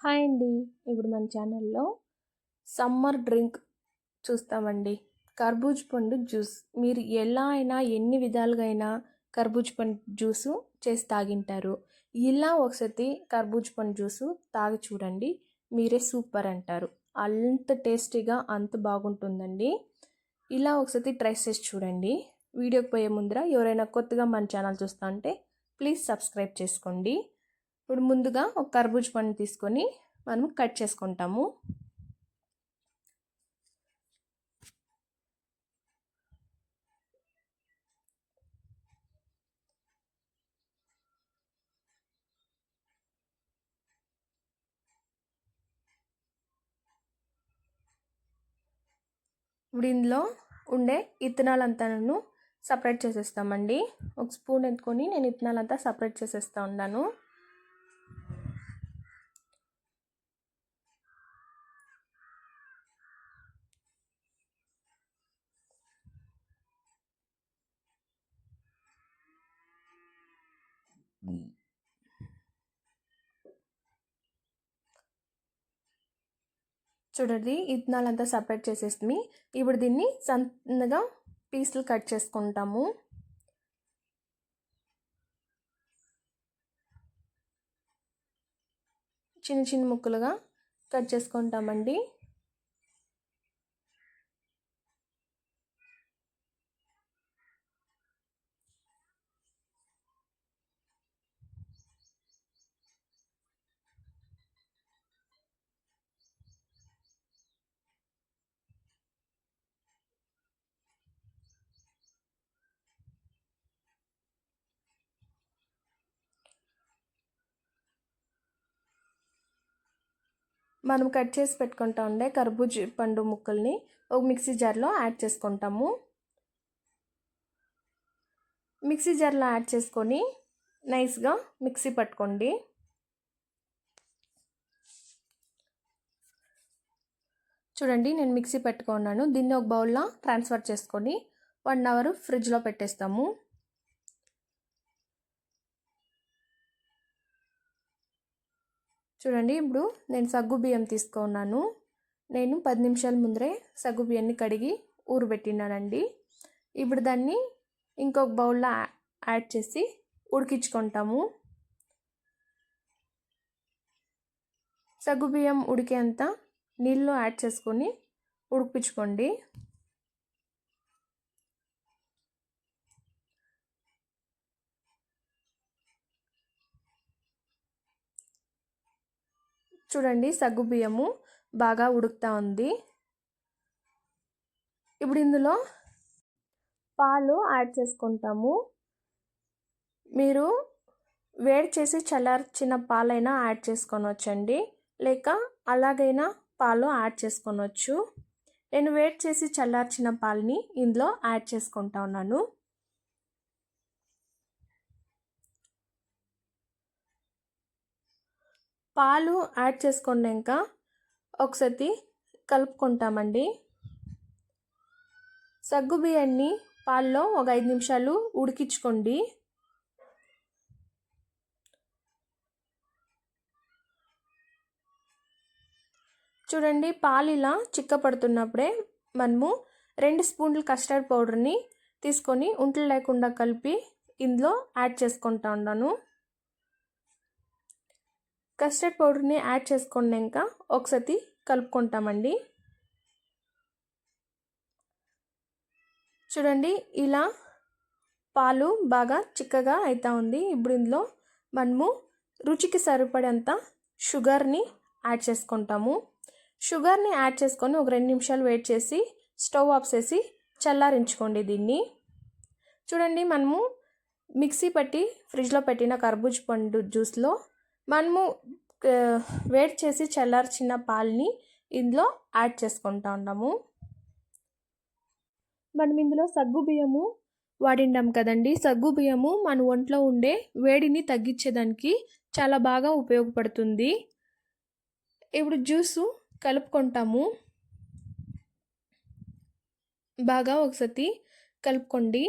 Hi అండి. ఇప్పుడు మన ఛానల్లో సమ్మర్ డ్రింక్ చూస్తామండి. కర్బూజ పండు జ్యూస్. మీరు ఎలా అయినా ఎన్ని విధాలుగా అయినా కర్బూజ పండు జ్యూసు చేసి తాగింటారు. ఇలా ఒకసారి కర్బూజ పండు జ్యూసు తాగి చూడండి, మీరే సూపర్ అంటారు. అంత టేస్టీగా అంత బాగుంటుందండి. ఇలా ఒకసారి ట్రై చేసి చూడండి. వీడియోకి పోయే ముందర ఎవరైనా కొత్తగా మన ఛానల్ చూస్తా ఉంటే ప్లీజ్ సబ్స్క్రైబ్ చేసుకోండి. ఇప్పుడు ముందుగా ఒక కర్బూజ పండు తీసుకొని మనం కట్ చేసుకుంటాము. ఇప్పుడు ఇందులో ఉండే ఇత్తనాలంతాను సపరేట్ చేసేస్తామండి. ఒక స్పూన్ ఎత్తుకొని నేను ఇత్తనాలంతా సపరేట్ చేసేస్తూ ఉన్నాను. చూడండి, ఇత్తనాలంతా సపరేట్ చేసేసి ఇప్పుడు దీన్ని సన్నగా పీసులు కట్ చేసుకుంటాము. చిన్న చిన్న ముక్కలుగా కట్ చేసుకుంటామండి. మనం కట్ చేసి పెట్టుకుంటా ఉండే కర్బూజ పండు ముక్కల్ని ఒక మిక్సీ జార్లో యాడ్ చేసుకుంటాము. మిక్సీ జార్లో యాడ్ చేసుకొని నైస్గా మిక్సీ పట్టుకోండి. చూడండి, నేను మిక్సీ పెట్టుకున్నాను. దీన్ని ఒక బౌల్లో ట్రాన్స్ఫర్ చేసుకొని 1 అవర్ ఫ్రిడ్జ్లో పెట్టేస్తాము. చూడండి, ఇప్పుడు నేను సగ్గు బియ్యం తీసుకున్నాను. నేను 10 నిమిషాల ముందరే సగ్గు బియ్యాన్ని కడిగి ఊరబెట్టినానండి. ఇప్పుడు దాన్ని ఇంకొక బౌల్లో యాడ్ చేసి ఉడికించుకుంటాము. సగ్గు బియ్యం ఉడికేంత నీళ్ళు యాడ్ చేసుకొని ఉడికించుకోండి. చూడండి, సగ్గు బియ్యము బాగా ఉడుకుతూ ఉంది. ఇప్పుడు ఇందులో పాలు యాడ్ చేసుకుంటాము. మీరు వేడి చేసి చల్లార్చిన పాలైనా యాడ్ చేసుకోవచ్చండి, లేక అలాగైనా పాలు యాడ్ చేసుకోవచ్చు. నేను వేడి చేసి చల్లార్చిన పాలని ఇందులో యాడ్ చేసుకుంటా ఉన్నాను. పాలు యాడ్ చేసుకున్నాక ఒకసారి కలుపుకుంటామండి. సగ్గు బియ్యాన్ని పాల్లో ఒక 5 నిమిషాలు ఉడికించుకోండి. చూడండి, పాలు ఇలా చిక్కపడుతున్నప్పుడే మనము 2 స్పూన్లు కస్టర్డ్ పౌడర్ని తీసుకొని ఉంటలు లేకుండా కలిపి ఇందులో యాడ్ చేసుకుంటా ఉన్నాను. కస్టర్డ్ పౌడర్ని యాడ్ చేసుకున్నాక ఒకసారి కలుపుకుంటామండి. చూడండి, ఇలా పాలు బాగా చిక్కగా అవుతా ఉంది. ఇప్పుడు ఇందులో మనము రుచికి సరిపడేంత షుగర్ని యాడ్ చేసుకుంటాము. షుగర్ని యాడ్ చేసుకొని ఒక 2 నిమిషాలు వెయిట్ చేసి స్టవ్ ఆఫ్ చేసి చల్లారించుకోండి దీన్ని. చూడండి, మనము మిక్సీ పట్టి ఫ్రిడ్జ్లో పెట్టిన కర్బూజ పండు జ్యూస్లో మనము వేడి చేసి చల్లార్చిన పాలని ఇందులో యాడ్ చేసుకుంటా ఉన్నాము. మనం ఇందులో సగ్గు బియ్యము వాడిండాం కదండి. సగ్గు బియ్యము మన ఒంట్లో ఉండే వేడిని తగ్గించేదానికి చాలా బాగా ఉపయోగపడుతుంది. ఇప్పుడు జ్యూసు కలుపుకుంటాము. బాగా ఒకసారి కలుపుకోండి.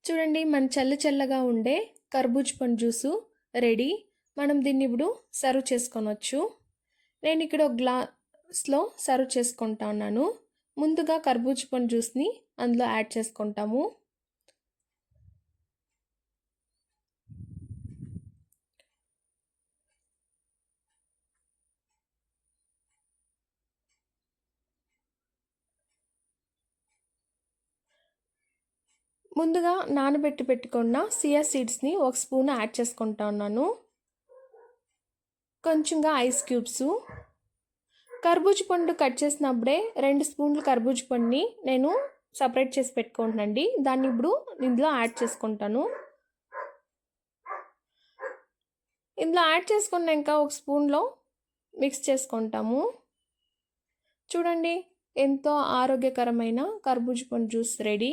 చూడండి, మన చల్లగా ఉండే కర్బూజ పండు జ్యూసు రెడీ. మనం దీన్ని ఇప్పుడు సర్వ్ చేసుకోనొచ్చు. నేను ఇక్కడ ఒక గ్లాస్లో సర్వ్ చేసుకుంటా ఉన్నాను. ముందుగా కర్బూజా పండు జ్యూస్ని అందులో యాడ్ చేసుకుంటాము. ముందుగా నానబెట్టి పెట్టుకున్న సియా సీడ్స్ని ఒక స్పూన్ యాడ్ చేసుకుంటా ఉన్నాను. కొంచెంగా ఐస్ క్యూబ్స్. కర్బూజా పండు కట్ చేసినప్పుడే 2 స్పూన్లు కర్బూజా పండుని నేను సపరేట్ చేసి పెట్టుకుంటానండి. దాన్ని ఇప్పుడు ఇందులో యాడ్ చేసుకుంటాను. ఇందులో యాడ్ చేసుకున్నాక ఒక స్పూన్లో మిక్స్ చేసుకుంటాము. చూడండి, ఎంతో ఆరోగ్యకరమైన కర్బూజా పండు జ్యూస్ రెడీ.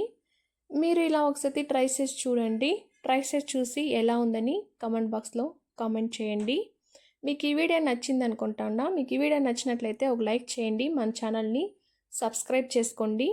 మీరు ఇలా ఒకసారి ట్రై చేసి చూడండి. ట్రై చేసి చూసి ఎలా ఉందని కామెంట్ బాక్స్లో కామెంట్ చేయండి. మీకు ఈ వీడియో నచ్చింది అనుకుంటా ఉన్నా. మీకు ఈ వీడియో నచ్చినట్లయితే ఒక లైక్ చేయండి. మన ఛానల్ని సబ్స్క్రైబ్ చేసుకోండి.